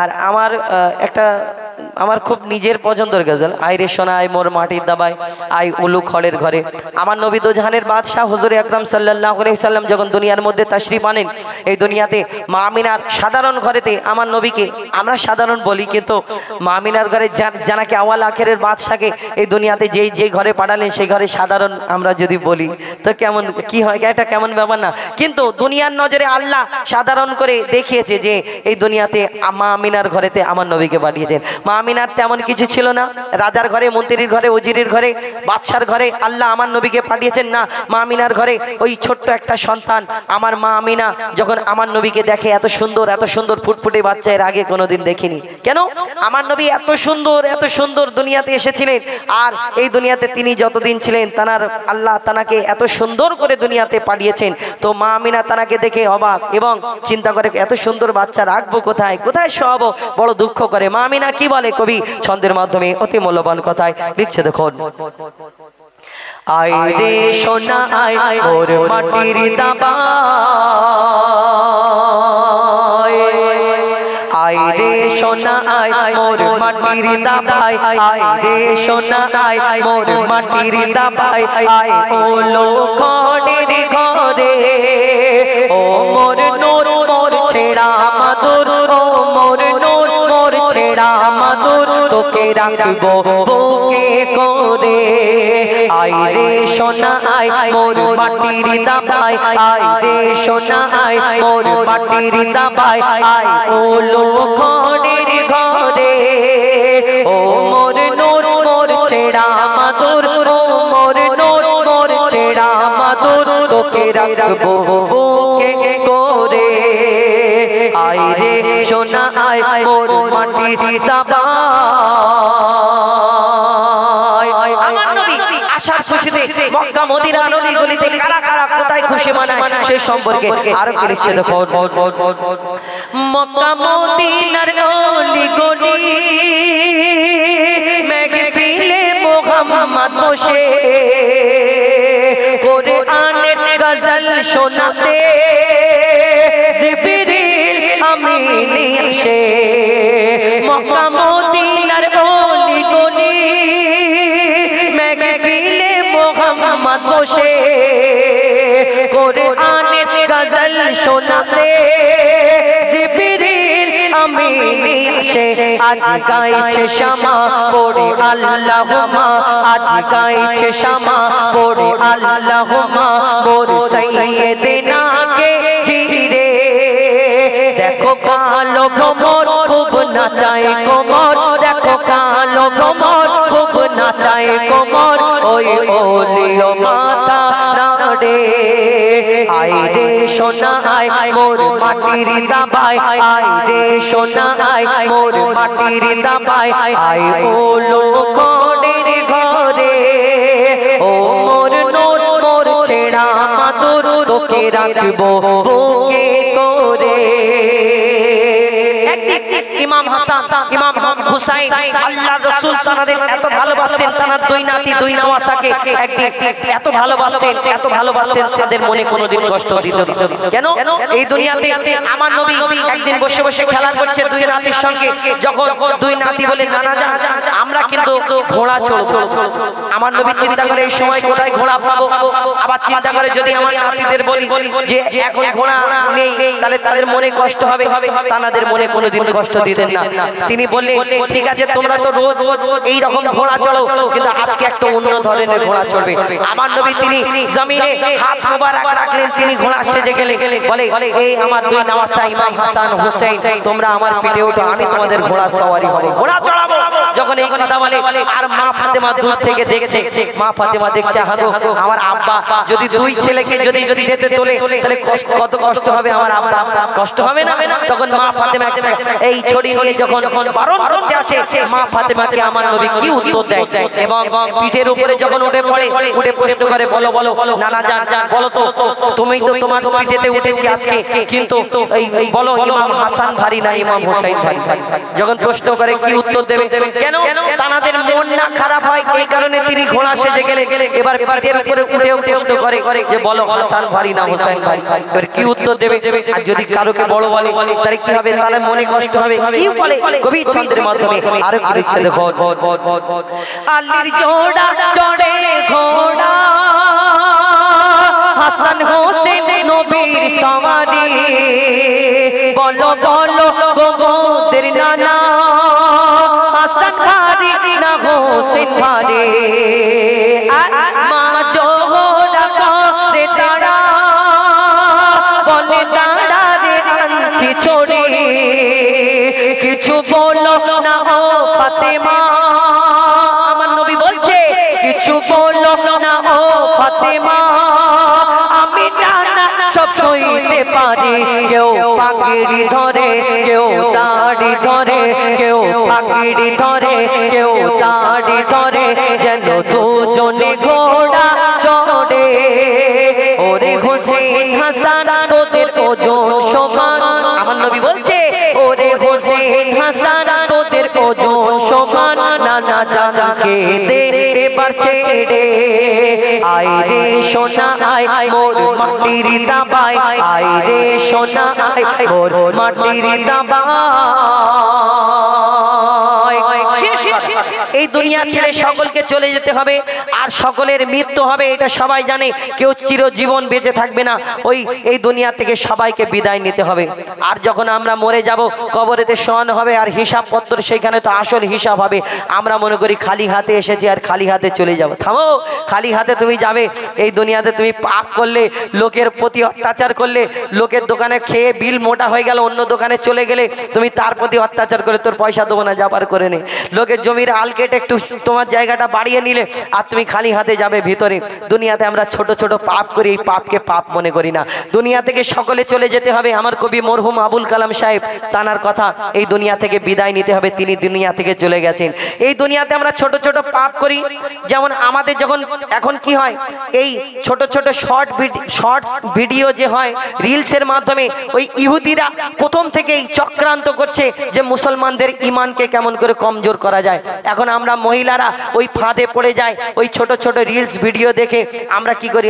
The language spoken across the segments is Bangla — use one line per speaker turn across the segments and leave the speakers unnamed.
আর আমার একটা আমার খুব নিজের পছন্দের গজল, আই রে সোনায় মোর মাটির দাবায় আই উলু খড়ের ঘরে। আমার নবী দোজাহানের বাদশাহ হুজুর আকরাম সাল্লাল্লাহু আলাইহি সাল্লাম যখন দুনিয়ার মধ্যে তাশরিফ আনেন, এই দুনিয়াতে মা আমিনার সাধারণ ঘরেতে আমার নবীকে আমরা সাধারণ বলি, কিন্তু মা আমিনার ঘরে জানাকে আওয়াল আখেরের বাদশাকে এই দুনিয়াতে যেই ঘরে পাঠালেন সেই ঘরে সাধারণ আমরা যদি বলি তো কেমন কি হয়, এটা কেমন ব্যাপার না? কিন্তু দুনিয়ার নজরে আল্লাহ সাধারণ করে দেখিয়েছে যে এই দুনিয়াতে মা আমিনার ঘরেতে আমার নবীকে পাঠিয়েছেন। মা আমিনার তেমন কিছু ছিল না, রাজার ঘরে, মন্ত্রীর ঘরে, উজিরের ঘরে, বাদশার ঘরে আল্লাহ আমার নবীকে পাঠিয়েছেন না। মা আমিনার ঘরে ওই ছোট্ট একটা সন্তান আমার মা আমিনা যখন আমার নবীকে দেখে, এত সুন্দর ফুটফুটে বাচ্চা এর আগে কোনোদিন দেখিনি। কেন? আমার নবী এত সুন্দর দুনিয়াতে এসেছিলেন, আর এই দুনিয়াতে তিনি যতদিন ছিলেন তানার আল্লাহ তানাকে এত সুন্দর করে দুনিয়াতে পাঠিয়েছেন। তো মা আমিনা তানাকে দেখে অবাক এবং চিন্তা করে এত সুন্দর বাচ্চা রাখবো কোথায় শোয়াবো, বড় দুঃখ করে। মা আমিনা কি বলে কবি ছন্দের মাধ্যমে অতি মূল্যবান কথায় লিখছে, দেখুন। আয় রে সোনা আয় ওর মাটির দাবায়, আয় রে সোনা আয় মোর মাটির দাবায়, আয় রে সোনা আয় মোর মাটির দাবায়, আয় ওলো খড়ের ঘরে ও মোর নূর মোর ছেড়া মাদুর, ও মোর নূর মোর ছেড়া মাদুর, তোকে রাখবো বুকে করে। আয় রে সোনা আয় মোর মাটির দাবায়, আয় রে সোনা আয় মোর মাটির দাবায়, আয় ওলো খড়ের ঘরে ও মোর নূর মোর ছেড়া মাদুর, ও মোর নূর মোর ছেড়া মাদুর, তোকে রাখবো বুকে করে। আয় রে সোনা আয় মোর মাটির দাবায়। আমার নবী আশার খুশিতে মক্কা মদিনার অলি গলিতে কারা কারা কোথায় খুশি মানায় সেই সম্পর্কে আরো কি লিখছে, দেখো। মক্কা মদিনার অলি গলি মেহফিলে মুহাম্মদ বসে কোরআনের গজল শোনাতে জিবরিল আমিন এসে। মক্কা মদিনার অলি গলি মেহফিলে মুহাম্মদ বসে কোরআনের গজল শোনাতে জিবরিল আমিন এসে। আজ গাইছে শামা পড়ে আল্লাহুম্মা, আজ গাইছে শামা পড়ে আল্লাহুম্মা মোর সাইয়্যিদিনা কে ঘিরে। দেখো কালো ভ্রমর খুব নাচায় কোমর, দেখো কালো ভ্রমর খুব নাচায় কোমর, ওই ওলিও মাথা নাড়ে। আয় রে সোনা আয় মোর মাটির দাবায়, আয় রে সোনা আয় মোর মাটির দাবায়, আয় ওলো খড়ের ঘরে ও মোর নূর মোর ছেড়া মাদুর, তোকে রাখবো বুকে করে। ইমাম হাসান ইমাম হুসাইন আল্লাহর রাসূল তাদের এত ভালোবাসতেন, তার দুই নাতি দুই নওয়াসাকে একদিন এত ভালোবাসতেন তাদের মনে কোনোদিন কষ্ট দিত না। কেন? এই দুনিয়াতে আমার নবী একদিন বসে বসে খেলা করছে দুই নাতির সঙ্গে, যখন দুই নাতি বলে নানা যান আমরা কিন্তু ঘোড়া চড়বো। আমার নবী চিন্তা করে এই সময় কোথায় ঘোড়া পাবো, আবার চিন্তা করে যদি আমার নাতিদের বলি যে এখন ঘোড়া নেই তাহলে তাদের মনে কষ্ট হবে, তাদের মনে কোনোদিন কষ্ট দিতেন না। তিনি বললেন ঠিক আছে তোমরা তো রোজ এই রকম ঘোড়া চড়ো, কিন্তু আজকে একটা অন্য ধরনের ঘোড়া চড়বে। আমার নবী তিনি জমিনে হাত মোবারক রাখলেন, তিনি ঘোড়া সেজে গেলে বলে এই আমার দুই নওয়াসা ইমাম হাসান হুসাইন তোমরা আমার পিঠে ওঠো, আমি তোমাদের ঘোড়া সওয়ারি হব, ঘোড়া চড়াবো। যখন এই কথা বলে আর মা ফাতেমা দূর থেকে দেখছে, মা ফাতেমা দেখছে হাগো আমার আব্বা যদি দুই ছেলেকে যদি যেতে তোলে তাহলে কত কষ্ট হবে, আমার আব্বা কষ্ট হবে না? তখন মা ফাতেমা এই ছড়ি নিয়ে যখন বারণ করতে আসে, মা ফাতেমাকে আমার নবী কি উত্তর দেয় এবং পিঠের উপরে যখন উঠে পড়ে, উঠে প্রশ্ন করে বলো বলো নানা জান বলো তো তুমি তো তোমার পিঠেতে উঠেছি আজকে, কিন্তু এই বলো ইমাম হাসান ভারী না ইমাম হুসাইন ভারী? যখন প্রশ্ন করে কি উত্তর দেবে? কেন কেন তানাদের মন না খারাপ হয় এই কারণে তিনি ঘোড়া সেজে গেলেন। এবার পিঠের উপরে উঠে প্রশ্ন করে যে বলো হাসান ভারী না হোসেন ভারী, এবার কি উত্তর দেবে? আর যদি কারোকে বড় বলে তাহলে কি হবে? তাহলে মনে কষ্ট হবে। কি বলে কবি ছন্দের মাধ্যমে আরো কি লিখছে দেখো, আলীর জোড়া চড়ে ঘোড়া হাসান হোসেন নবীর সওয়ারি, বলো বলো গোদের নানা হাসান ভারী না হোসেন ভারী। মা জোহরা করে দাঁড়া বলে দাঁড়া রে আনছি ছড়ি, কিছু বলো না ও ফাতেমা, আমার নবী বলছে কিছু বলো না ও ফাতেমা, আমি নানা সব সইতে পারি। কেউ পাগড়ি ধরে কেউ দাড়ি ধরে, কেউ পাগড়ি ধরে কেউ দাড়ি ধরে, যেন দুজনে ঘোড়া চড়ে। ওরে হোসেন হাসান তোদের ওজন সমান, আমার নবী বলছে ওরে হোসেন হাসান তোদের ওজন সমান, নানা জানকে দে এবার ছেড়ে। আয় রে সোনা আয় মোর মাটির দাবাই, আয় রে সোনা আয় মোর মাটির দাবাই। এই দুনিয়া ছেড়ে সকলকে চলে যেতে হবে আর সকলের মৃত্যু হবে, এটা সবাই জানে। কেউ চিরজীবন বেঁচে থাকবে না, এই দুনিয়া থেকে সবাইকে বিদায় নিতে হবে। আর যখন আমরা মরে যাব কবরেতে শোয়ানো হবে আর হিসাব পত্র, সেখানে তো আসল হিসাব হবে। আমরা মনে করি খালি হাতে এসেছি আর খালি হাতে চলে যাব। থামো, খালি হাতে তুমি যাবে? এই দুনিয়াতে তুমি পাপ করলে, লোকের প্রতি অত্যাচার করলে, লোকের দোকানে খেয়ে বিল মোটা হয়ে গেল, অন্য দোকানে চলে গেলে তুমি তার প্রতি অত্যাচার করে তোর পয়সা দেবো না যাবার করে নে, লোকের জমির আল কেটে একটু তোমার জায়গাটা বাড়িয়ে নিলে আর তুমি খালি হাতে যাবে ভিতরে। দুনিয়াতে আমরা ছোট ছোট পাপ করি, এই পাপকে পাপ মনে করি না। দুনিয়া থেকে সকলে চলে যেতে হবে। আমার কবি মরহুম আবুল কালাম সাহেব তানার কথা, এই দুনিয়া থেকে বিদায় নিতে হবে, তিনি দুনিয়া থেকে চলে গেছেন। এই দুনিয়াতে আমরা ছোট ছোট পাপ করি, যেমন আমাদের যখন এখন কি হয়, এই ছোট ছোট শর্ট ভিডিও যে হয় রিলসের মাধ্যমে, ওই ইহুদিরা প্রথম থেকেই চক্রান্ত করছে যে মুসলমানদের ইমানকে কেমন করে কমজোর করা যায়। এখন আমরা মহিলারা ওই ফাঁদে পড়ে যাই, ওই ছোট ছোট রিলস ভিডিও দেখে আমরা কি করি,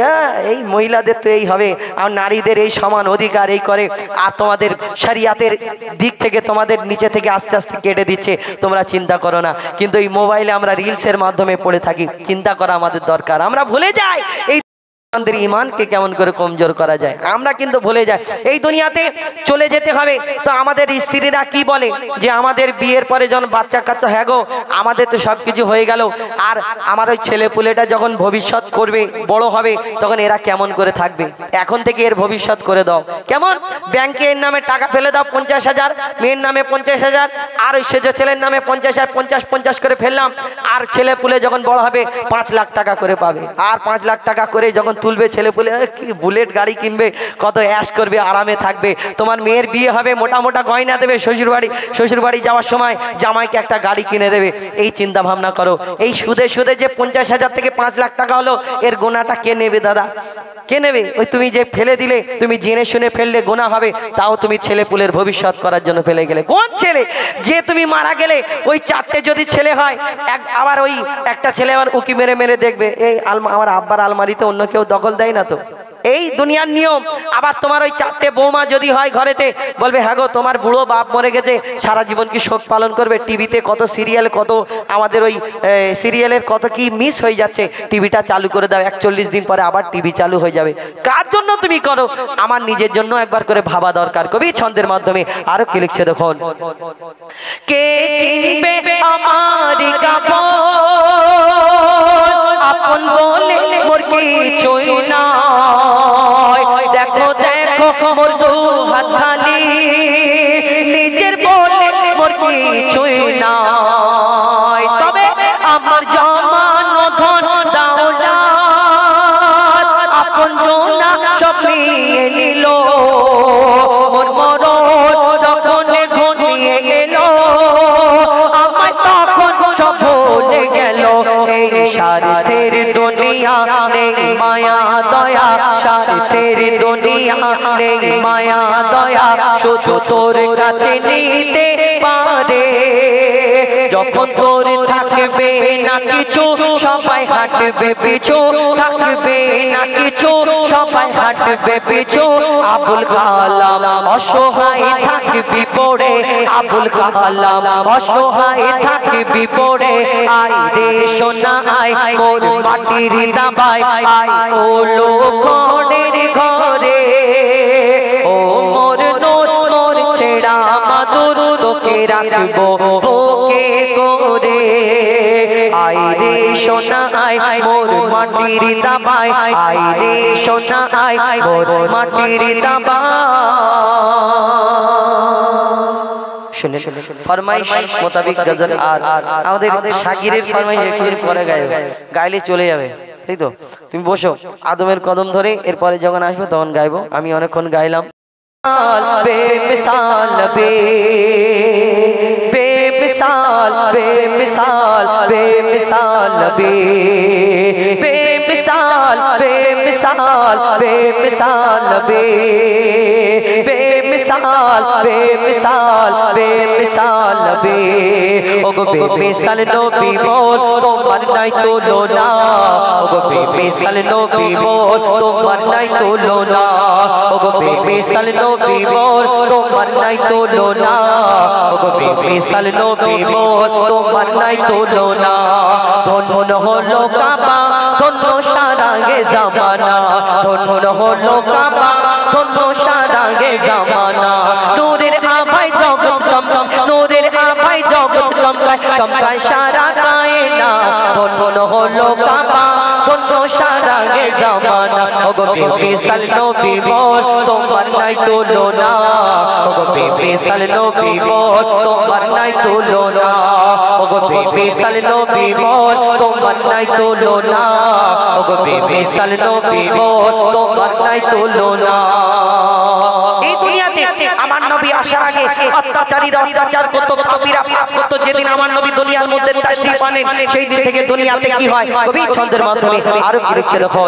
এই মহিলাদের তো এই হবে, আর নারীদের এই সমান অধিকার এই করে, আর তোমাদের শরিয়াতের দিক থেকে তোমাদের নিচে থেকে আস্তে আস্তে কেটে দিচ্ছে, তোমরা চিন্তা করো না। কিন্তু এই মোবাইলে আমরা রিলসের মাধ্যমে পড়ে থাকি, চিন্তা করা আমাদের দরকার। আমরা ভুলে যাই এই আমাদের ইমানকে কেমন করে কমজোর করা যায়, আমরা কিন্তু ভুলে যাই। এই দুনিয়াতে চলে যেতে হবে, তো আমাদের স্ত্রীরা কি বলে যে আমাদের বিয়ের পরে যখন বাচ্চা কাচ্চা, হ্যাঁ গো আমাদের তো সব কিছু হয়ে গেল, আর আমার ওই ছেলে পুলেটা যখন ভবিষ্যৎ করবে, বড় হবে, তখন এরা কেমন করে থাকবে, এখন থেকে এর ভবিষ্যৎ করে দাও। কেমন? ব্যাংকে এর নামে টাকা ফেলে দাও 50,000, মেয়ের নামে 50,000, আর ওই সেজ ছেলের নামে 50,000, 50 করে ফেললাম, আর ছেলে পুলে যখন বড় হবে 5 লাখ টাকা করে পাবে, আর 5 লাখ টাকা করে যখন তুলবে ছেলে পুলে, বুলেট গাড়ি কিনবে, কত অ্যাশ করবে, আরামে থাকবে। তোমার মেয়ের বিয়ে হবে, মোটা মোটা গয়না দেবে, শ্বশুর বাড়ি যাওয়ার সময় জামাইকে একটা গাড়ি কিনে দেবে। এই চিন্তা ভাবনা করো। এই সুদে সুদে যে 50,000 থেকে 5 লাখ টাকা হলো, এর গোনাটা কে নেবে দাদা? কে নেবে? ওই তুমি যে ফেলে দিলে, তুমি জেনে শুনে ফেললে গোনা হবে, তাও তুমি ছেলে পুলের ভবিষ্যৎ করার জন্য ফেলে গেলে। কোন ছেলে? যে তুমি মারা গেলে ওই 4টে যদি ছেলে হয়, আবার ওই একটা ছেলে আবার উকি মেরে মেরে দেখবে, এই আমার আব্বার আলমারিতে অন্য কেউ দখল দেয় না তো। এই দুনিয়ার নিয়ম। আবার তোমার ওই 4টে বৌমা যদি হয় ঘরেতে, বলবে হ্যাঁ গো তোমার বুড়ো বাপ মরে গেছে, সারা জীবন কি শোক পালন করবে? টিভিতে কত সিরিয়াল, কত আমাদের ওই সিরিয়ালের কত কি মিস হয়ে যাচ্ছে, টিভিটা চালু করে দাও, 41 দিন পরে আবার টিভি চালু হয়ে যাবে। কার জন্য তুমি করো? আমার নিজের জন্য একবার করে ভাবা দরকার। কবি ছন্দের মাধ্যমে আরো কি লিখছে দেখুন, কে কিনবে আমার কাপড়, আপন বলে মোর কিছুই নাই, দেখো দেখো মোর দু হাত খালি, নিজের বলে মোর কিছুই নাই, তবে আমার জমানো ধন দৌলত আপন জনা সব নিয়ে নিল, মোর মরণ যখন ঘনিয়ে এল, আমায় তখন সব ভুলে গেল। এই স্বার্থের দুনিয়া নেই মায়া দয়া, স্বার্থের দুনিয়া নেই মায়া দয়া, শুধু তোর কাছে নিতে পারে যখন তোর থাকবে না কিছু সবাই হাঁটবে পিছু থাকবে না কিছু সবাই হাঁটবে পিছু আবুল কালাম অসহায় থাকবি পড়ে আবুল কালাম অসহায় থাকবি পড়ে আয় রে সোনা আয় মোর মাটির দাবায় আয় ও লোকের ঘরে ও মোর নূর মোর ছেড়া মাদুর তোকে রাখবো বুকে করে আয় রে সোনা আয় মোর মাটির দাবায় আয় রে সোনা আয় মোর মাটির দাবায় শুনে ফরমাইশ মোতাবিক গজল আর আমাদের শাকিরের ফরমাইশ একটু পরে গাইলে চলে যাবে তাই তো তুমি বসো আদমের কদম ধরে এরপরে যখন আসবে তখন গাইবো আমি অনেকক্ষণ গাইলাম बेमिसाल बेमिसाल बेमिसाल बेमिसाल बेमिसाल बेमिसाल बेमिसाल बेमिसाल बेमिसाल बेमिसाल बे ओगो बेमिसाल नबी मोर তোমার নাই তুলনা ওগো বেমিসাল নবী মোর তোমার নাই তুলনা ওগো বেমিসাল নবী মোর তোমার নাই তুলনা ওগো বেমিসাল নবী মোর তোমার নাই তুলনা ধন্য হলো কাবা ধন্য সারা গে জামানা ধন্য হলো কাবা ধন্য সারা গে জামানা নূরের আভায় জগৎ চমকায় নূরের আভায় জগৎ চমকায় চমকায় সারা কায়না ধন্য হলো কাবা ধন্য সারা গে জামানা ওগো বেমিসাল নবী মোর তোমার নাই তুলনা ওগো বেমিসাল নবী মোর তোমার নাই তুলনা ওগো বেমিসাল নবী মোর তোমার নাই তুলনা ওগো বেমিসাল নবী মোর তোমার নাই তুলনা এই দুনিয়াতে আমার নবী আসার আগে অত্যাচারীরা অত্যাচার করত পাপীরা পাপ করত যেদিন আমার নবী দুনিয়ার মধ্যে তাশরীফ আনেন সেই দিন থেকে দুনিয়াতে কি হয় কবি ছন্দের মাধ্যমে আরো কি লিখছে দেখো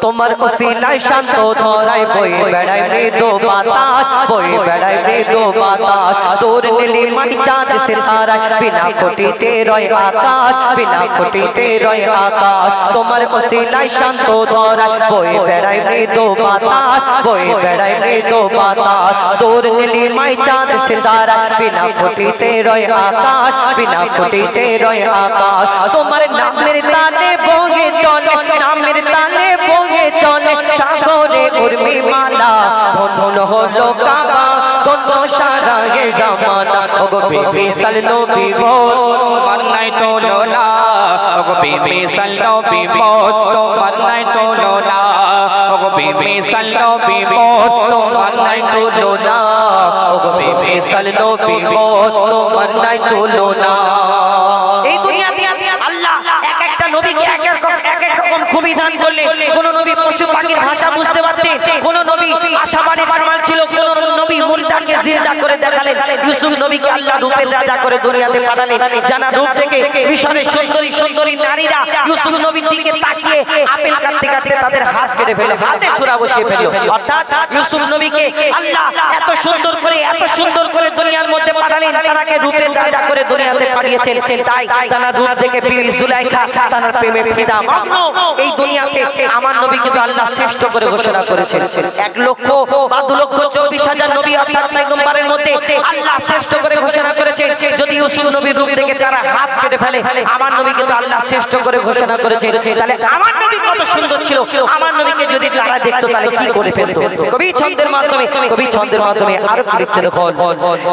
তোমার ওসিলায় শান্ত ধরায় বয়ে বেড়ায় মৃদু বাতাস বয়ে বেড়ায় মৃদু বাতাস তোর নীলিমাই চাঁদ সিতারায় বিনা খুঁটিতে রয় আকাশ বিনা খুঁটিতে রয় আকাশ তোমার ওসিলায় শান্ত ধরায় বয়ে বেড়ায় মৃদু বাতাস বয়ে বেড়ায় মৃদু বাতাস তোর নীলিমাই চাঁদ সিতারায় বিনা খুঁটিতে রয় আকাশ বিনা খুঁটিতে রয় আকাশ তোমার নামের তালে বহে চলে নামের তালে বহে চলে সাগরে উর্মি মালা ধন্য হলো কাবা ধন্য সারা গে জামানা ওগো বেমিসাল নবী মোর তোমার নাই তুলনা ওগো বেমিসাল নবী মোর তোমার নাই তুলনা ওগো বেমিসাল নবী মোর তোমার নাই তুলনা ওগো বেমিসাল নবী মোর তোমার নাই তুলনা এই দুনিয়াতে আল্লাহ এক একটা নবীকে এক এক রকম খুবই দান করলে কোন নবী পশু পাখির ভাষা বুঝতে পারতেন কোন নবী আশাবাড়ির কামাল ছিল কোন নবী মুর্দাকে জিন্দা করে দেখালেন ইউসুফ নবীকে আল্লাহ রূপের রাজা করে দুনিয়াতে পাঠালেন জানা রূপ থেকে মিশরের সুন্দরী সুন্দরী নারীরা ইউসুফ নবীর দিকে তাকিয়ে আপেল কাটতে কাটতে তাদের হাত কেটে ফেলল হাতে ছোরা বসিয়ে ফেলল অর্থাৎ ইউসুফ নবীকে আল্লাহ এত সুন্দর করে দুনিয়ার মধ্যে পাঠালেন তাকে রূপের রাজা করে দুনিয়াতে পাঠিয়েছেন তাই জানা রূপ থেকে বিবি জুলাইখা তার প্রেমে ফিদা মগ্ন এই দুনিয়াতে আমার নবী কিন্তু আল্লাহ শ্রেষ্ঠ করে ঘোষণা করেছেন 1,02,24,000 নবী অর্থাৎ পয়গম্বরের মধ্যে আল্লাহ শ্রেষ্ঠ করে ঘোষণা করেছেন যদি ইউসুফ নবীর রূপ থেকে তারা হাত কেটে ফেলে আমার নবী কিন্তু আল্লাহ শ্রেষ্ঠ করে ঘোষণা করেছেন তাহলে আমার নবী কত সুন্দর ছিল আমার নবীকে যদি তারা দেখতো তাহলে কি করে ফেলতো কবি ছন্দের মাধ্যমে আরো কি লিখছে দেখো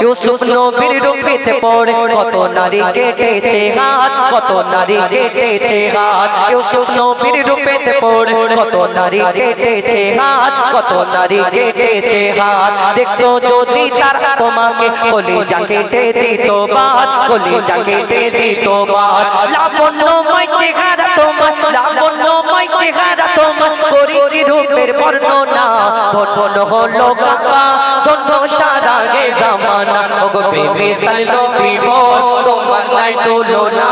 ইউসুফ নবীর রূপেতে পড়ে কত নারী কেটেছে হাত কত নারী কেটেছে হাত ইউসুফ নবীর রূপেতে পড়ে কত নারী কেটেছে হাত কত নারী কেটেছে হাত দেখতো যদি তারা তোমাকে কলিজা কেটে দিত বাত কলিজা কেটে দিত বাত লাবণ্যময় চেহারা তোমার করি রূপের বর্ণনা ধন্য হলো কাবা ধন্য সারা গে জামানা ওগো বেমিসাল নবী মোর তোমার নাই তুলনা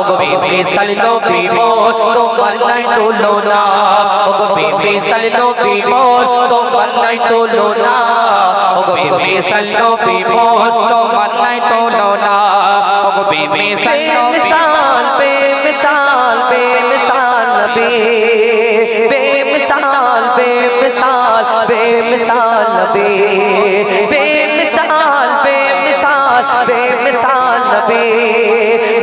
ওগো বেমিসাল নবী মোর তোমার নাই তুলনা ওগো বেমিসাল নবী মোর তোমার নাই তুলনা ওগো বেমিসাল নবী মোর তোমার নাই তুলনা बेमिसाल बेमिसाल बेमिसाल नबी बेमिसाल बेमिसाल बेमिसाल नबी बेमिसाल बेमिसाल बेमिसाल नबी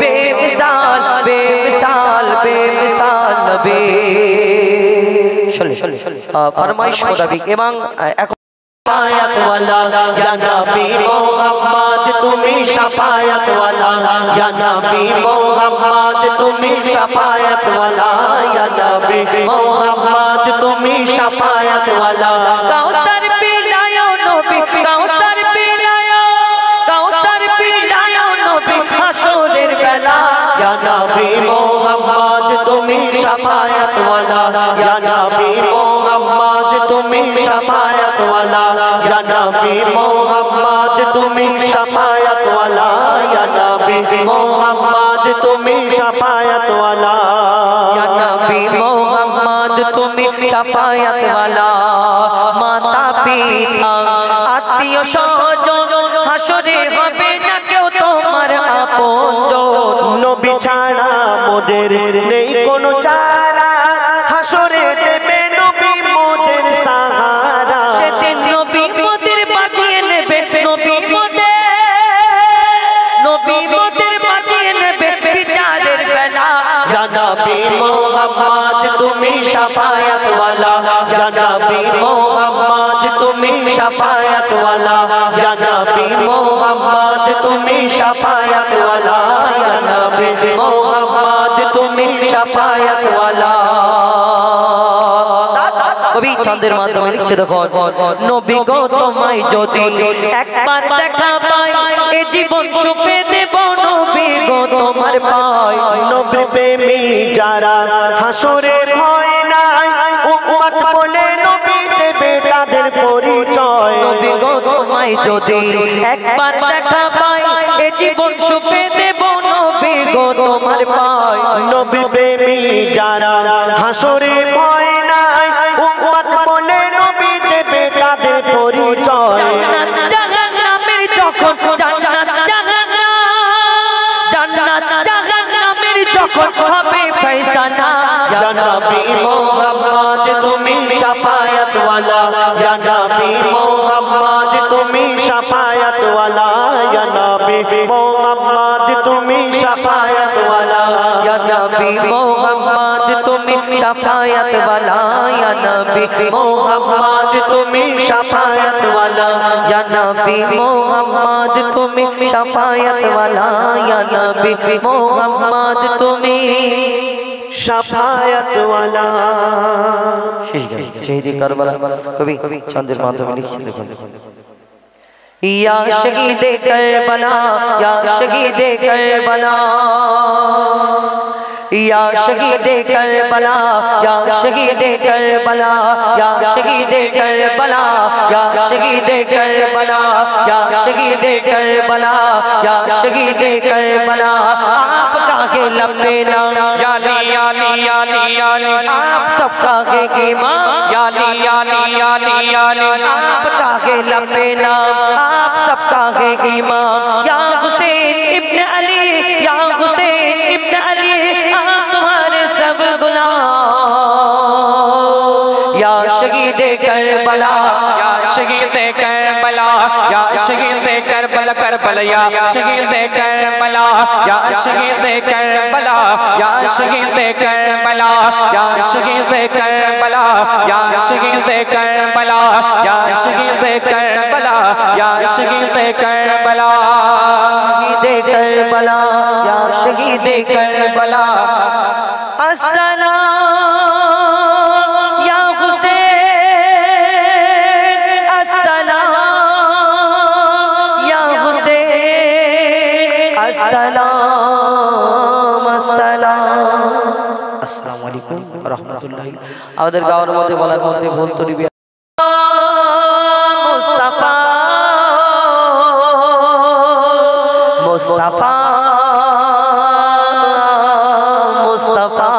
बेमिसाल बेमिसाल बेमिसाल नबी फरमाइश मुताबिक এবং शफायत वाला या नबी मोहम्मद तुम्हें शफायत वाला या नबी मोहम्मद तुम्हें शफायत वाला या नबी मोहम्मद तुम्हें शफायत वाला कौसर पिलायो नबी कौसर पिलायो नबी हशरेर बेला या नबी मोहम्मद तुम्हें शफायत वाला या नबी मोहम्मद तुम्हें शफायत वाला या नबी मोहम्मद तुम्हें शफायत वाला या नबी मोहम्मद तुम्हें शफायत वाला या नबी मोहम्मद तुम्हें शफायत वाला माता पिता आत्मीय स्वजन हाशरे হবে না কেউ তোমার আপনজন নবী ছাড়া মোদের নেই কোনো চারা হাশরে দেবে নবী মোদের সাহারা সেদিন নবী মোদের বাঁচিয়ে নেবে নবী মোদের বাঁচিয়ে নেবে বিচারের বেলা ইয়া নবী মোহাম্মদ তুমি শাফায়াত ওয়ালা ইয়া নবী মোহাম্মদ তুমি শাফায়াত ওয়ালা ইয়া নবী মোহাম্মদ তুমি শাফায়াত ওয়ালা ইয়া নবী মোহাম্মদ তুমি শাফায়াত ওয়ালা কবি ছন্দের মাধ্যমে লিখছে দেখো নবী গো তোমায় যদি একবার দেখা পাই এ জীবন সুখে দেব নবী গো তোমার পাই নবী প্রেমী যারা হাসরে ভয় নাই উম্মত বলে নবী দেবে তাদের পরিচয় নবী গো তোমায় যদি একবার দেখা পাই এ জীবন সুখে দেব নবী গো তোমার পাই নবী প্রেমী যারা হাসরে ভয় নাই উম্মত বলে নবী দেবে তাদের পরিচয় জাহান্নামের যখন জাহান্নামের যখন হবে ফয়সালা ইয়া নবী মোহাম্মদ তুমি শাফায়াত ওয়ালা ইয়া নবী মোহাম্মদ তুমি শাফায়াত ওয়ালা ইয়া নবী মোহাম্মদ তুমি শাফায়াত ওয়ালা ইয়া নবী মোহাম্মদ তুমি শাফায়াত ওয়ালা ইয়া নবী মোহাম্মদ তুমি শাফায়াত ওয়ালা ইয়া নবী মোহাম্মদ তুমি শাফায়াত ওয়ালা ইয়া নবী মোহাম্মদ তুমি শাফায়াত ওয়ালা শহীদ কারবালা কবি ছন্দের মাধ্যমে লিখছে দেখুন या शहीद करबला या शहीद करबला या शहीद करबला या शहीद करबला या शहीद करबला या शहीद करबला या शहीद करबला या शहीद करबला आपका है लबेना याली याली याली याली आप सबका है ईमान याली याली याली याली आपका है लबेना आप सबका है ईमान या हुसैन इब्न अली या हुसैन इब्न अली आप तुम्हारे सब गुलाम या शहीद करबला या शहीद करबला या शहीद करबला करबला या शहीद करबला या शहीद करबला या शहीद करबला या शहीद करबला या शहीद करबला या शहीद करबला या शहीद करबला शहीद करबला या शहीद करबला अस्सलाम या हुसैन अस्सलाम या हुसैन अस्सलाम अस्सलाम अस्सलामु आलैकुम ওয়া রাহমাতুল্লাহি আমাদের গাওয়ার মধ্যে বলার মধ্যে ভুল ত্রুটি মুস্তাফা मुस्तफा मुस्तफा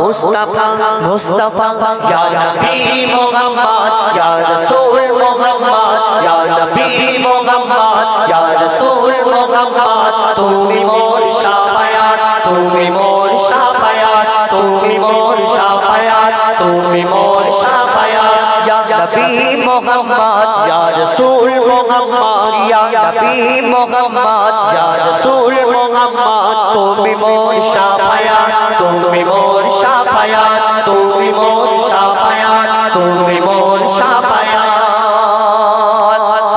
मुस्तफा मुस्तफा या नबी मोहम्मद या रसूल मोहम्मद या नबी मोहम्मद या रसूल मोहम्मद তুমি মোর শাফায়াত তুমি মোর শাফায়াত তুমি মোর শাফায়াত তুমি মোর শাফায়াত ইয়া নবী মুহাম্মদ ইয়া রাসূল মুহাম্মদ ইয়া নবী মুহাম্মদ ইয়া রাসূল মুহাম্মদ তুমি মোর শাফায়াত তুমি মোর শাফায়াত তুমি মোর শাফায়াত তুমি মোর শাফায়াত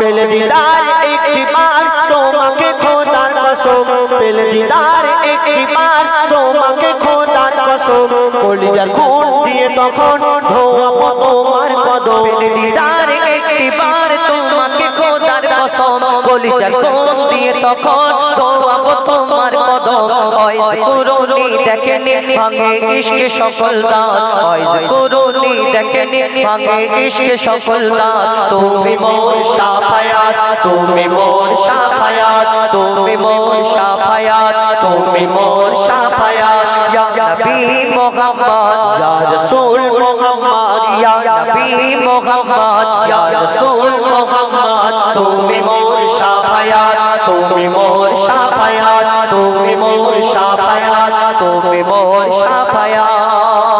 পেলে দিদার একটি বার তোমাকে খোদার কসম পেলে দিদার একটি বার তোমাকে খোদার কসম কলিজার খুন দিয়ে তখন ধোয়াবো তোমার কদম পেলে দিদার একটি বার তোমাকে খোদার কসম কলিজার খুন দিয়ে তখন ধোয়াবো তোমার কদম ওই কুরুনি দেখেনি ভাঙে ইশকে সকল দাঁত ওই কুরুনি দেখেনি ভাঙে ইশকে সকল দাঁত তুমি মোর শাফায়াত তুমি মোর শাফায়াত তুমি মোর শাফায়াত তুমি মোর শাফায়াত ইয়া নবী মুহাম্মদ ইয়া রাসূল মুহাম্মদ ইয়া নবী মুহাম্মদ ইয়া রাসূল মুহাম্মদ তুমি মোর শাফায়াত তুমি মোর শাফায়াত তুমি মোর শাফায়াত তুমি মোর শাফায়াত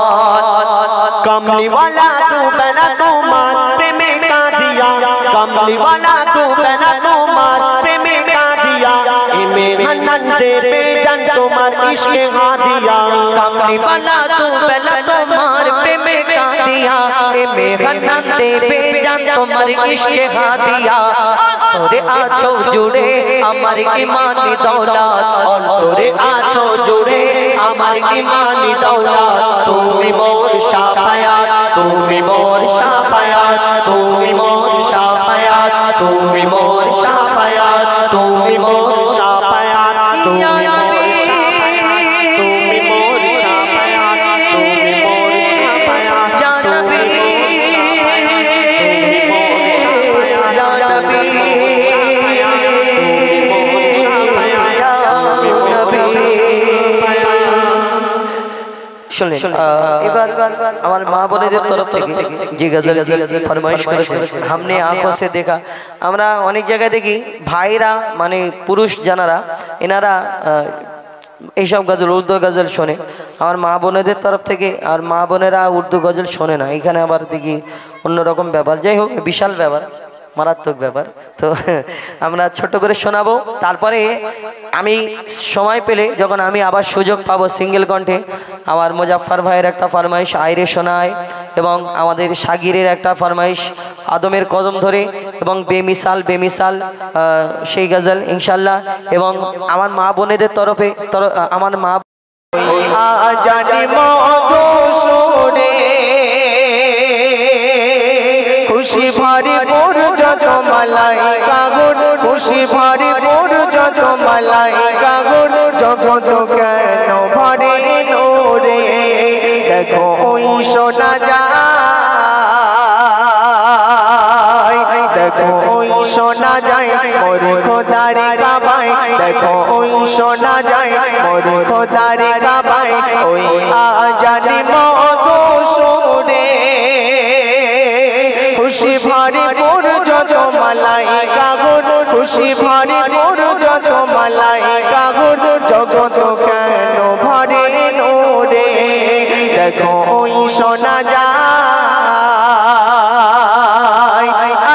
कमली वाला तू बना तुम्हार प्रेमे का दिया कमली वाला तू बना तुम्हार प्रेमे का दिया इमे हनन दे बेजान तुम्हार इश्क हा दिया कमली वाला तू बना तुम्हार प्रेमे का दिया इमे हनन दे बेजान तुम्हार इश्क हा दिया তোরে আছো জুড়ে আমার ইমানি দৌলত অন্তরে আছো জুড়ে আমার ইমানি দৌলত তুমি মোর শাফায়াত তুমি মোর শাফায়াত তুমি মোর শাফায়াত তুমি মোর শাফায়াত তুমি মোর শাফায়াত তুমি মোর শাফায়াত তুমি মোর শাফায়াত তুমি মোর শাফায়াত ইয়া নবী তুমি মোর শাফায়াত ইয়া নবী এবার আমার মা বোনেদের তরফ থেকে যে গজল ফরমাইশ করেছে हमने आंखों से देखा আমরা অনেক জায়গায় দেখি ভাইরা মানে পুরুষ জানারা এনারা এইসব গজল উর্দু গজল শোনে আমার মা বোনেদের তরফ থেকে আর মা বোনেরা উর্দু গজল শোনে না এখানে আবার দেখি অন্যরকম ব্যাপার যাই হোক বিশাল ব্যাপার মারাত্মক ব্যাপার তো আমরা ছোট করে শোনাবো তারপরে আমি সময় পেলে যখন আমি আবার সুযোগ পাবো সিঙ্গেল কণ্ঠে আমার মুজাফফর ভাইয়ের একটা ফরমাইশ আইরে শোনায় এবং আমাদের সাগিরের একটা ফরমাইশ আদমের কদম ধরে এবং বেমিসাল বেমিসাল সেই গজল ইনশাল্লাহ এবং আমার মা বোনেদের তরফে আমার মা জানি মধু শুনে খুশি ভরপুর যত মালাইকা গুণ খুশি ভরপুর যত মালাইকা গুণ জগৎ কেন ভরে নূরে দেখো ওই শোনা যায় দেখো ওই শোনা যায় মোর খোদারে কাবায় দেখো ওই শোনা যায় মোর খোদারে কাবায় ওই আজানি মধু শুনে খুশি ভরপুর যত মালাইকা গুণ খুশি ভরপুর যত মালাইকা গুণ জগৎ কেন ভরে নূরে দেখো ওই শোনা যায়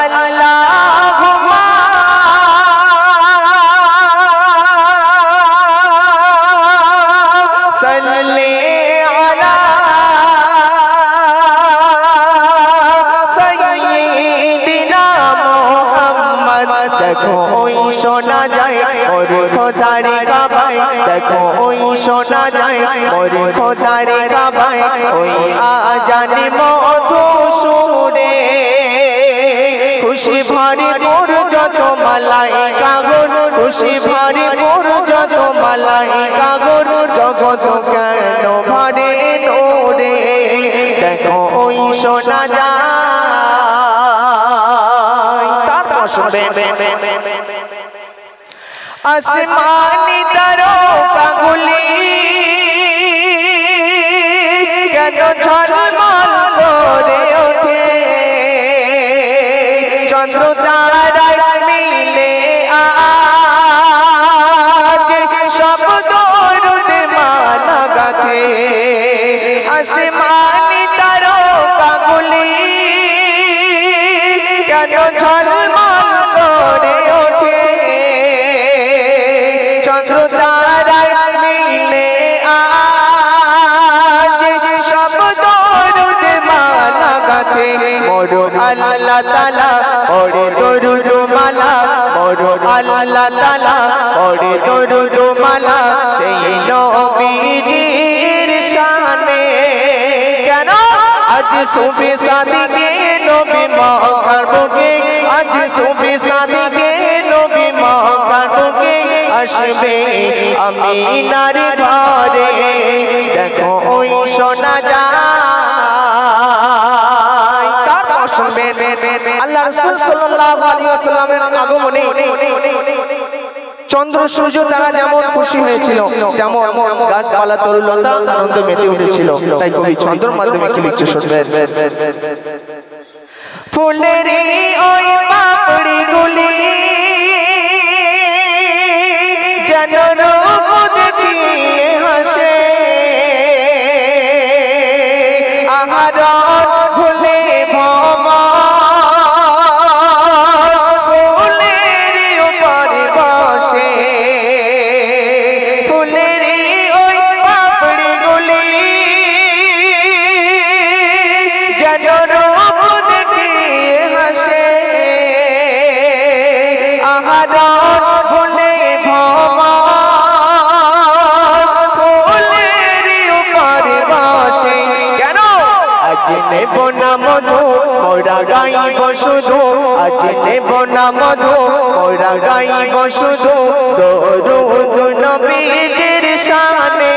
আল্লাহুম্মা সাল্লি আলা দেখো ওই শোনা যায় মোর খোদারে কাবায় দেখো ওই শোনা যায় মোর খোদারে কাবায় ওই আজানি মধু শুনে খুশি ভরপুর যত মালাইকা গুণ খুশি ভরপুর যত মালাইকা গুণ জগৎ কেন ভরে নূরে দেখো ওই শোনা যায় তারপর শুনবেন আসমানি তারকা গুলি কেন ঝলমল করে ওঠে চন্দ্র তারায় মিলে আজ
ঝলমল করে ওঠে চন্দ্র তারায় মিলে আজ সব দরুদ মালা গাথে মোর আল্লাহ তাআলা পড়ে দরুদ মালা মোর আল্লাহ তাআলা পড়ে দরুদ মালা সেই নবীজির শানে কেন আজ সুবহ সাদিকে নবী মক্কার বুকে আজ সুবহ সাদিকে নবী মক্কার বুকে আসবে আমিনার ঘরে দেখো ওই শোনা যায় কার পছন্দে আল্লাহ রাসূল সাল্লাল্লাহু আলাইহি ওয়াসাল্লামের আগমনে চন্দ্র সূর্য তারা যেমন খুশি হয়েছিল তেমন গাছপালা তরুলতা আনন্দে মেতে উঠেছিল তাই কবি চন্দ্রের মাধ্যমে কি লিখছে শুনবেন ফুলের ওই পাপড়ি গুলি যেন রূপ দেখিয়ে হাসে আহারণ ভুলে ভমা নেব না মধু মোরা গাইব শুধু আজ নেব না মধু মোরা গাইব শুধু দরুদ নবীজির শানে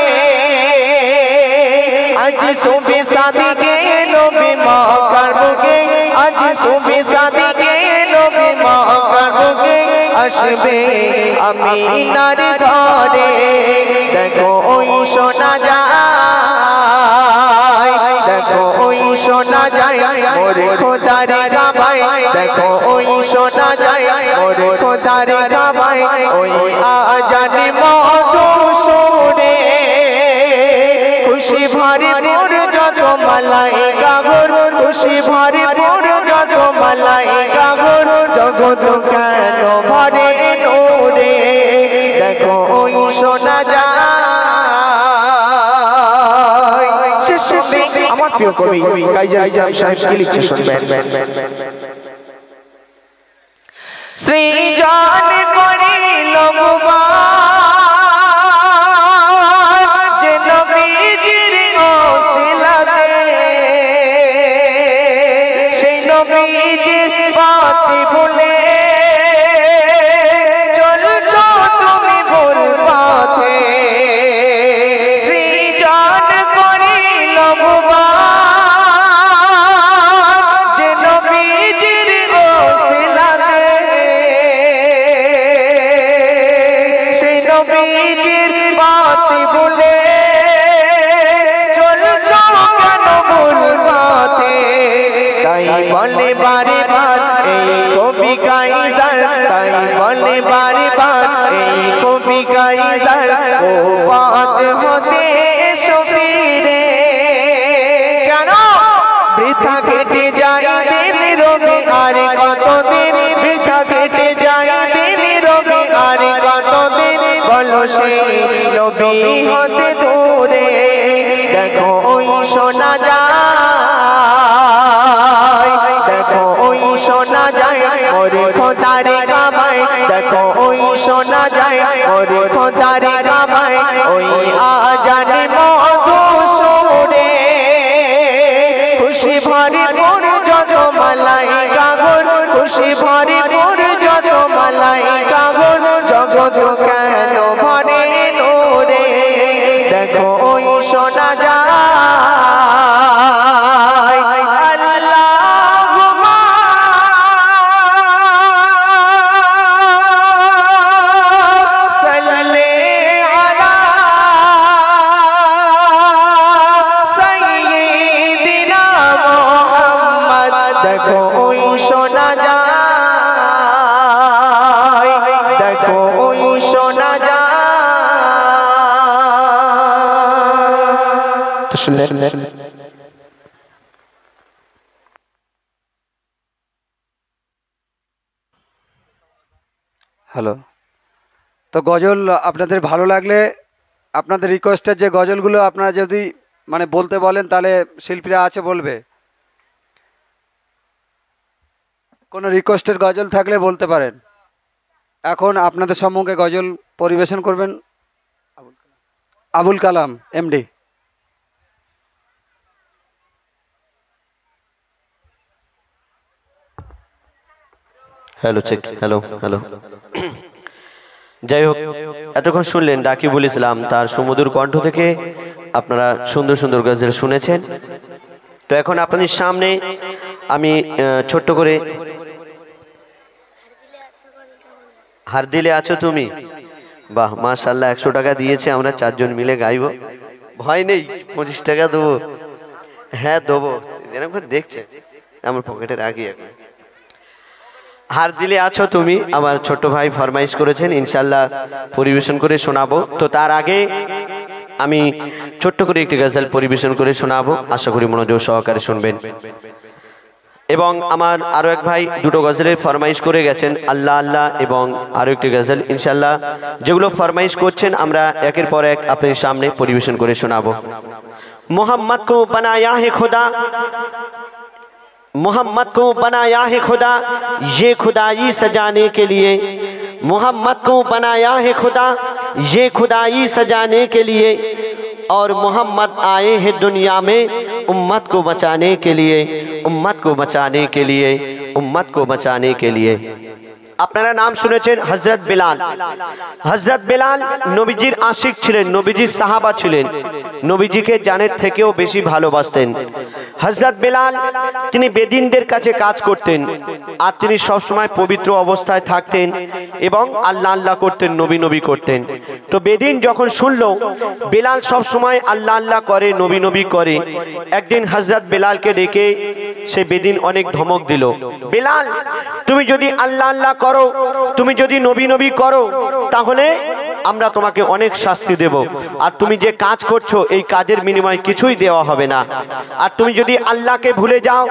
আজ সুবহ সাদিকে নবী মক্কার বুকে আজ সুবহ সাদিকে নবী মক্কার বুকে আসবে আমিনার ঘরে দেখো ওই শোনা যায় দেখো ওই শোনা যায় মোরে খোদারে কাবায় দেখো ওই শোনা যায় মোরে খোদারে কাবায় ওই আজানে মধু সুরে খুশি ভরপুর যত মালাইকা গর খুশি ভরপুর যত মালাইকা গর জগৎ কেন ভরে নূরে দেখো ওই শোনা যায় আমার প্রিয় কবি কাইজার ইসলাম সাহেব কি লিখছে শুনবেন সৃজন করিল মুবারক যে নবীজির ওসিলাতে সেই নবীজির বাতি ভুলে চলছো তুমি ভুল পথে সৃজন করিল মুবারক যে নবীজির ওসিলাতে সেই নবীজির বাতি ভুলে চলছো কেন ভুল পথে তাই বলে বারে বার এই কবি কাইজার তাই বলে বারে বার এই কবি কাইজার ও পথ হতে সফিরে কেন বৃথা কেটে যায় দিন রবি আর কতদিন বৃথা কেটে যায় দিন রবি আর কতদিন বলো সেই নবী হতে দূরে দেখো ওই শোনা যায় দেখো ওই শোনা যায় মোরে খোদারে কাবায় দেখো ওই শোনা যায় মোরে খোদারে কাবায় ওই আজানে মধু সুরে খুশি ভরপুর যত মালাইকা গর খুশি ভরপুর যত মালাইকা গর জগৎ কেন ভরে নূরে দেখো ওই শোনা যায় আল্লাহুম্মা সাল্লি আলা সাইয়্যিদিনা মুহাম্মদ দেখো ওই শোনা যায় দেখো ওই শোনা যায় তো শুনলেন
হ্যালো। তো গজল আপনাদের ভালো লাগলে আপনাদের রিকোয়েস্টের যে গজলগুলো আপনারা যদি মানে বলতে বলেন তাহলে শিল্পীরা আছে বলবে। কোনো রিকোয়েস্টের গজল থাকলে বলতে পারেন। এখন আপনাদের সম্মুখে গজল পরিবেশন করবেন Abul Kalam MD.
Hello check, hello hello. যাই হোক, এতক্ষণ শুনলেন রাকিবুল ইসলাম, তার সুমধুর কণ্ঠ থেকে আপনারা সুন্দর সুন্দর গজল শুনেছেন। তো এখন আপনাদের সামনে আমি ছোট্ট করে হার দিলে আছো তুমি, বাহ মাশাআল্লাহ, 100 টাকা দিয়েছে, আমরা 4 জন মিলে গাইব, ভয় নেই, 25 টাকা দেবো, হ্যাঁ দেবো, এরকম দেখছে আমার পকেটে রাখি। এখন হার দিলে আছো তুমি আমার ছোট ভাই ফরমাইশ করেছেন, ইনশাআল্লাহ পরিবেশন করে শোনাবো। তো তার আগে আমি ছোট্ট করে একটি গজল পরিবেশন করে শোনাবো, আশা করি মনোযোগ সহকারে শুনবেন। এবং আমার আরো এক ভাই দুটো গজলের ফরমাইশ করে গেছেন, আল্লাহ আল্লাহ এবং আরো একটি গজল, ইনশাআল্লাহ যেগুলো ফরমাইশ করছেন আমরা একের পর এক আপনাদের সামনে পরিবেশন করে শোনাবো। मोहम्मद को बनाया है खुदा, मोहम्मद को बनाया है खुदा ये खुदाई सजाने के लिए, मोहम्मद को बनाया है खुदा ये खुदाई सजाने के लिए, और मोहम्मद आए हैं दुनिया में उम्मत को बचाने के लिए, उम्मत को बचाने के लिए, उम्मत को बचाने के लिए। আপনারা নাম শুনেছেন হযরত বিলাল। হযরত বিলাল নবীজির আশিক ছিলেন, নবীজির সাহাবা ছিলেন, নবীজিকে জানের থেকেও বেশি ভালোবাসতেন। হযরত বিলাল তিনি বেদিনদের কাছে কাজ করতেন, আর তিনি সব সময় পবিত্র অবস্থায় থাকতেন এবং আল্লাহ আল্লাহ করতেন, নবী নবী করতেন। তো বেদিন যখন শুনলো বিলাল সব সময় আল্লাহ আল্লাহ করে, নবী নবী করে, একদিন হযরত বিলালকে ডেকে সে বেদিন অনেক ধমক দিল, বিলাল তুমি যদি আল্লাহ আল্লাহ করো, তুমি যদি নবী নবী করো, তাহলে আমরা তোমাকে অনেক শাস্তি দেব, আর তুমি যে কাজ করছো এই কাজের বিনিময়ে কিছুই দেওয়া হবে না। আর তুমি যদি আল্লাহকে ভুলে যাও,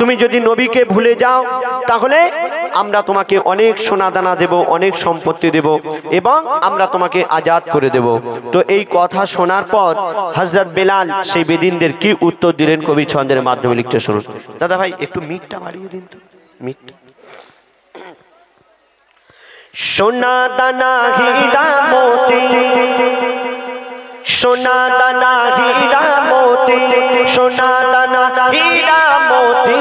তুমি যদি নবীকে ভুলে যাও, তাহলে আমরা তোমাকে অনেক সোনা দানা দেব, অনেক সম্পত্তি দেব, এবং আমরা তোমাকে আজাদ করে দেব। তো এই কথা শোনার পর হযরত বিলাল সেই বেদিনদের কি উত্তর দিলেন কবি ছন্দের মাধ্যমে লিখতে শুনুন। দাদা ভাই একটু মিটটা বাড়িয়ে দিন তো, মিটটা। সোনা দানা হীরা মোতি, সোনা দানা হীরা মোতি, সোনা দানা হীরা মোতি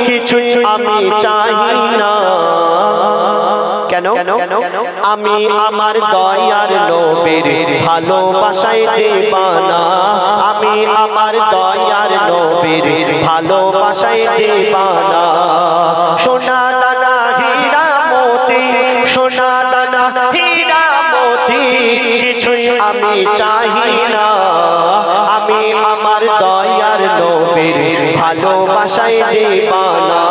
কিছুই আমি চাই না। কেন? আমি আমার দয়ার নবীর ভালোবাসায় দিবানা, আমি আমার দয়ার নবীর ভালোবাসায় দিবানা। সোনা দানা হীরা মোতি, সোনা দানা হীরা মোতি কিছুই আমি চাই না। আমি আমার দয়ার নবীর ভালোবাসায় দিবানা,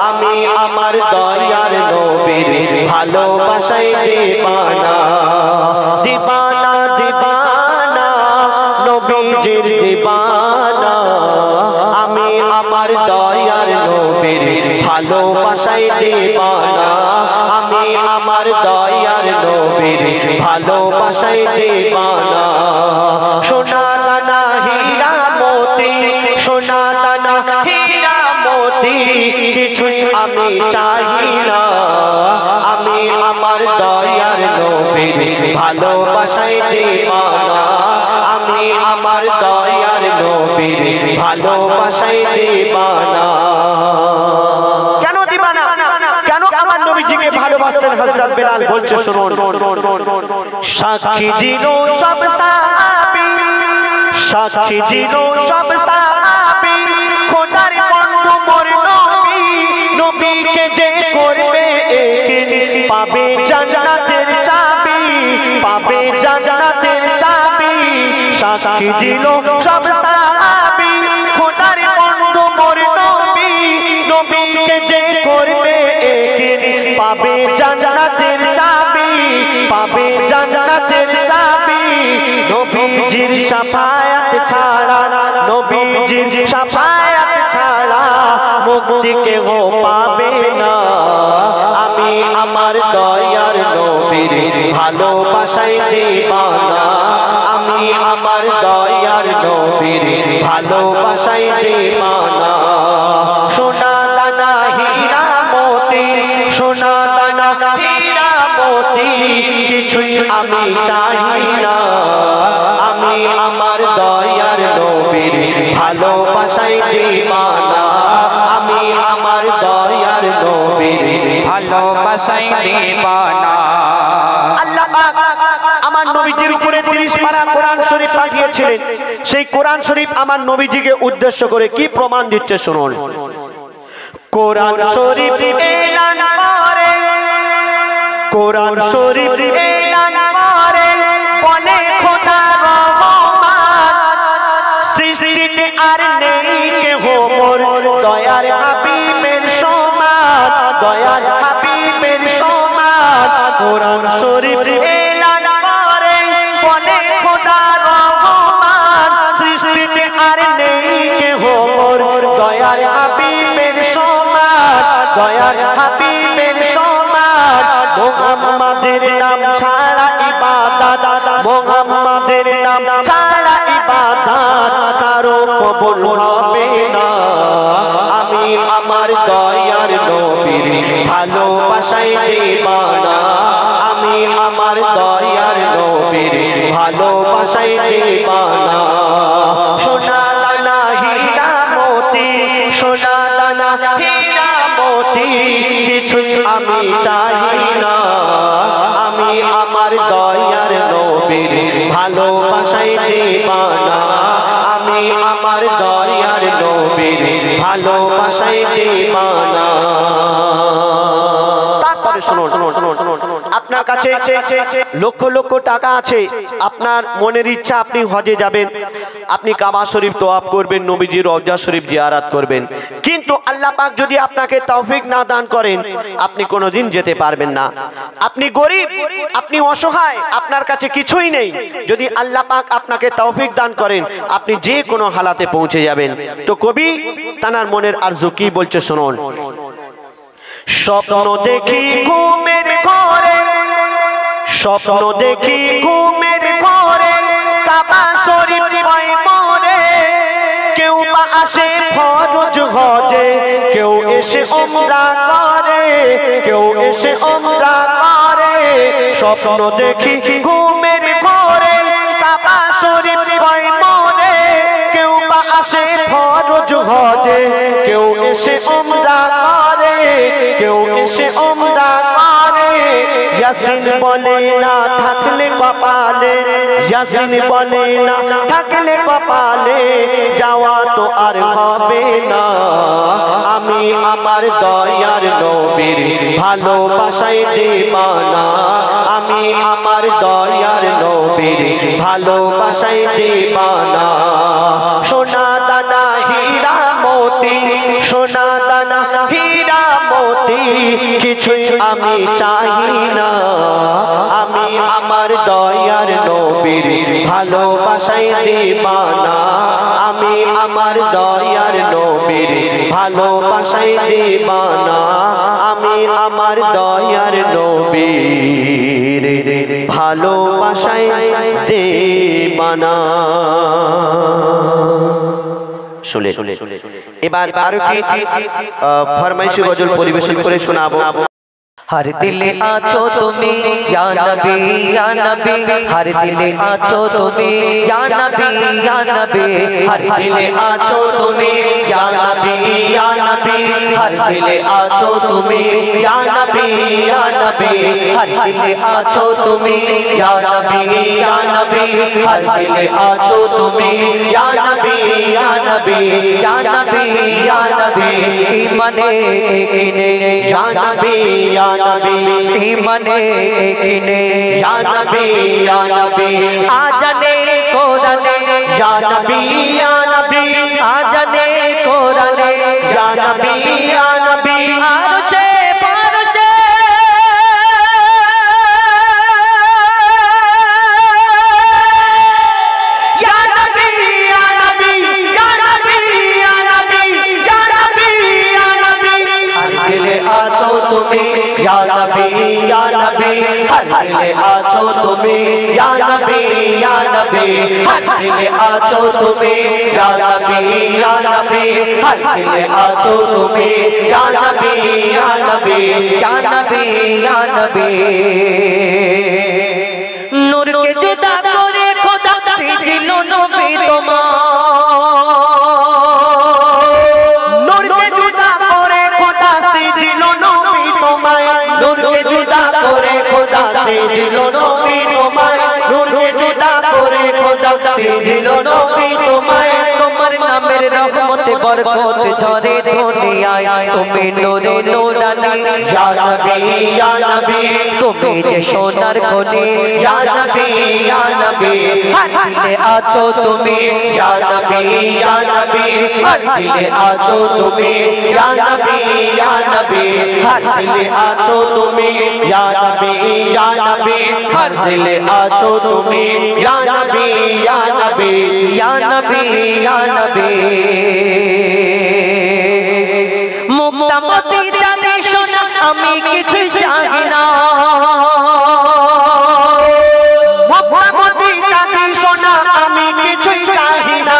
আমি আমার দয়ার নবীর ভালোবাসায় দিবানা। দিবানা দিবানা নবীজির দিবানা, আমি আমার দয়ার নবীর ভালোবাসায় দিবানা, আমি আমার দয়ার নবীর ভালোবাসায় দিবানা। সোনা দানা হীরা মোতি, সোনা দানা হীরা মোতি কিছুই আমি চাই না। আমি আমার দয়ার নবীর ভালোবাসায় দিবানা, আমি আমার দয়ার নবীর ভালোবাসায় দিবানা। কেন দিবানা? কেন আমার নবীজিকে ভালোবাসতেন হযরত বিলাল? বলছে শুনুন। সাক্ষী দিল সব সাহাবী, সাক্ষী দিল সব সাহাবী, খোদার বন্ধু মোর নবী, নবীকে যে করবে একদিন পাবে জান্নাতের চাবি, পাবে জান্নাতের চাবি। সাক্ষী দিল সব সাহাবী, খোদার বন্ধু মোর নবী, নবীকে যে করবে একদিন পাবে জান্নাতের চাবি, পাবে জান্নাতের চাবি। নবীজির শাফায়াত ছাড়া, নবীজির শাফায়াত ছাড়া মুক্তি কেউ পাবে না। আমি আমার দয়ার নবী নবীর ভালোবাসায় দিবানা আমি আমার দয়ার নবীর ভালোবাসায় দিবানা সোনা দানা হীরা মোতি সোনা দানা হীরা মোতি কিছুই আমি চাই না আমি আমার দয়ার নবীর ভালোবাসায় দিবানা আমি আমার দয়ার নবীর
ভালোবাসায় দিবানা।
আল্লাহ পাক আমার নবীজির উপরে 30 পারা কোরআন শরীফ পাঠিয়েছিলেন। সেই কোরআন শরীফ আমার নবীজিকে উদ্দেশ্য করে কি প্রমাণ দিচ্ছে শুনুন। কোরআন শরীফ এলান করে কোরআন শরীফ এলান করে বলে খোদা রহমান সৃষ্টিতে আর নেই কেহ মোর দয়ার হাবিবের সমান দয়ার হাবিবের সমান কোরআন শরীফ এলান করে বলে খোদা রহমান সৃষ্টিতে আর নেই কেহ মোর দয়ার হাবিবের সমান দয়ার হাবিবের সমান মুহাম্মাদের নাম ছাড়া ইবাদত মুহাম্মাদের নাম ছাড়া ইবাদত কারো কবুল হবে না আমি আমার দয়ার নবীর ভালোবাসায় দিবানা আমি আমার দয়ার নবীর ভালোবাসায় দিবানা সোনা দানা হীরা মোতি সোনা দানা হীরা মোতি কিছুই আমি চাই না আমি আমার দয়ার নবীর ভালোবাসায় দিবানা আমি আমার দয়ার নবীর ভালোবাসায় দিবানা। তারপরে শুনুন আপনার কাছে লক্ষ লক্ষ টাকা আছে আপনার মনের ইচ্ছা আপনি হজে যাবেন আপনি কাবা শরীফ তওয়াফ করবেন নবীজির রওজা শরীফ জিয়ারত করবেন কিন্তু আল্লাহ পাক যদি আপনাকে তৌফিক না দান করেন আপনি কোনোদিন যেতে পারবেন না। আপনি গরিব আপনি অসহায় আপনার কাছে কিছুই নেই যদি আল্লাহ পাক আপনাকে তৌফিক দান করেন আপনি যে কোনো হালাতে পৌঁছে যাবেন। তো কবি তানার মনের আরজু কি বলছে শুনুন। স্বপ্ন দেখি ঘুমের ঘরে স্বপ্ন দেখি ঘুমের ঘরে কাবা শরীফ পায় মরে কেউ বা আসে ফরজ হজে কেউ এসে উমরা করে কেউ এসে উমরা করে স্বপ্ন দেখি ঘুমের ঘরে কাবা শরীফ পায় মরে কেউ বা আসে ফরজ হজে কেউ এসে উমরা করে কেউ এসে উমরা করে ইয়াসিন বলে না থাকলে কপালে ইয়াসিন বলে না থাকলে কপালে যাওয়া তো আর হবে না আমি আমার দয়ার নবীর ভালোবাসায় দিবানা আমি আমার দয়ার নবীর ভালোবাসায় দিবানা সোনা দানা হীরা মোতি সোনা দানা হীরা মোতি কিছুই আমি চাই না আমি আমার দয়ার নবীর ভালোবাসায় দিবানা আমি আমার দয়ার নবীর ভালোবাসায় দিবানা আমি আমার দয়ার নবীর ভালোবাসায় দিবানা। শুনে এবার আরো কি ফরমাইশি গজল পরিবেশন করে শোনাবো।
हर दिल आछो तुम्हें या नबी हर दिल आछो तुम्हें या नबी हर दिल आछो तुम्हें या नबी हर दिल आछो तुम्हें या नबी हर दिल आछो तुम्हें या नबी हर दिल आछो तुम्हें या नबी ईमाने किने या नबी ईमाने किने या नबी आजाने कोराने या नबी आजाने कोराने या नबी आरशे पारशे या नबी हर दिल आछो तुम्हें या नबी हर दिल তুমি ইয়া নবী ইয়া নবী হর দিলে আছো তুমি ইয়া নবী ইয়া নবী হর দিলে আছো তুমি ইয়া নবী ইয়া নবী ইয়া নবী ইয়া নবী নূর কে জুদা করে খোদা সিজলো নবী তোমার নূর কে জুদা করে খোদা সিজলো নবী তোমায় নূর কে জুদা করে খোদা সিজলো নবী তোমায় নূর কে জুদা করে খোদা সিজলো নবী তোমায় তোমার নামের রহমতে বরকত ঝরে দুনিয়ায় তুমি নূরে নূরানী ইয়া নবী ইয়া নবী তুমি যে সোনার খনি ইয়া নবী ইয়া নবী হর দিলে আছো তুমি ইয়া নবী ইয়া নবী হর দিলে আছো তুমি ইয়া নবী ইয়া নবী হর দিলে আছো তুমি ইয়া নবী ইয়া নবী হর দিলে আছো তুমি ইয়া নবী ইয়া নবী ইয়া নবী ইয়া নবী মুক্তামতি জানে সোনা আমি কিছু চাই না মুক্তামতি জানে সোনা আমি কিছু চাই না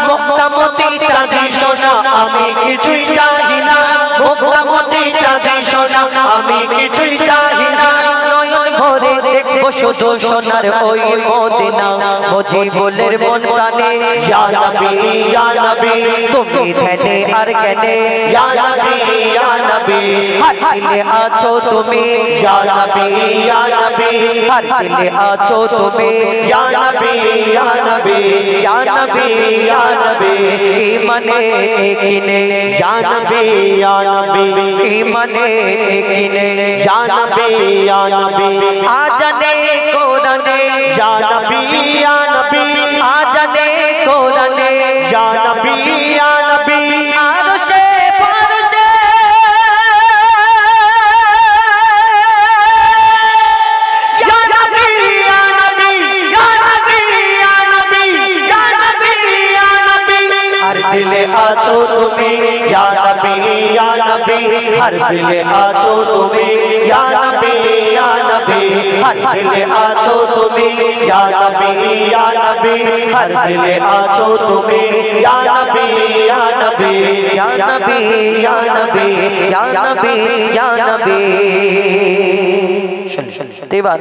মুক্তামতি জানে সোনা আমি কিছু চাই না মুক্তামতি জানে সোনা আমি কিছু চাই না নয়ন ভরে দেখবো শুধু সোনার ওই মদিনা বুঝি বলের মন প্রাণে ইয়া নবী ইয়া নবী তুমি ধ্যানে আর জ্ঞানে ইয়া নবী ইয়া নবী হর দিলে আছো তুমি ইয়া নবী ইয়া নবী হর দিলে আছো তুমি ইয়া নবী ইয়া নবী ইয়া নবী ইয়া নবী ইমানে কিনে ইয়া নবী ইয়া নবী ইমানে কিনে ইয়া নবী ইয়া নবী আজানে কোরআনে ইয়া নবী ইয়া নবী আজানে কোরআনে ইয়া নবী ইয়া নবী আরশে ফারশে ইয়া নবী ইয়া নবী ইয়া নবী ইয়া নবী ইয়া নবী ইয়া নবী হর দিলে আছো তুমি ইয়া নবী ইয়া নবী হর দিলে আছো তুমি ইয়া নবী ইয়া নবী হর দিলে আছো তুমি ইয়া নবী ইয়া নবী হর দিলে আছো তুমি ইয়া নবী ইয়া নবী ইয়া নবী ইয়া নবী ইয়া নবী ইয়া নবী এবার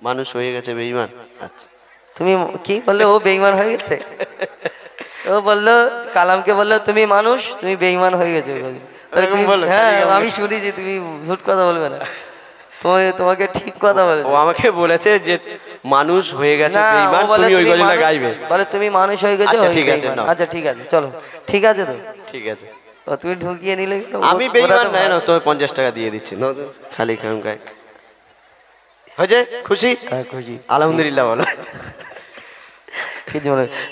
মানুষ হয়ে গেছে বেঈমান। আচ্ছা
তুমি কি বললে ও বেঈমান হয়ে গেছে ও বললো কালামকে বললো তুমি মানুষ তুমি বেঈমান হয়ে গেছো তাহলে তুমি বলো হ্যাঁ আমি শুনেছি তুমি ঝুট কথা বলবে না তোমাকে ঠিক কথা বলে
ও আমাকে বলেছে যে মানুষ হয়ে গেছে বেঈমান তুমি ওই গজলটা গাইবে
বলে তুমি মানুষ হয়ে গেছো
আচ্ছা ঠিক আছে
আচ্ছা ঠিক আছে চলো ঠিক আছে তো
ঠিক আছে
ও তুমি ঢুকিয়ে নিলে
আমি বেঈমান নাই না তুমি 50 টাকা দিয়ে দিচ্ছি না খালি খাম গাই হয়েছে খুশি
খুশি
আলহামদুলিল্লাহ বলো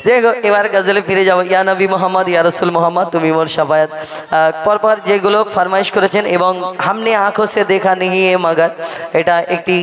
দেখো এবার গজলে ফিরে যাবো ইয়া নবী মোহাম্মদ ইয়া রাসূল মোহাম্মদ তুমি মোর শাফায়াত পরপর যেগুলো ফরমাইশ করেছেন এবং হামনে আঁখোं से देखा नहीं है मगर এটা একটি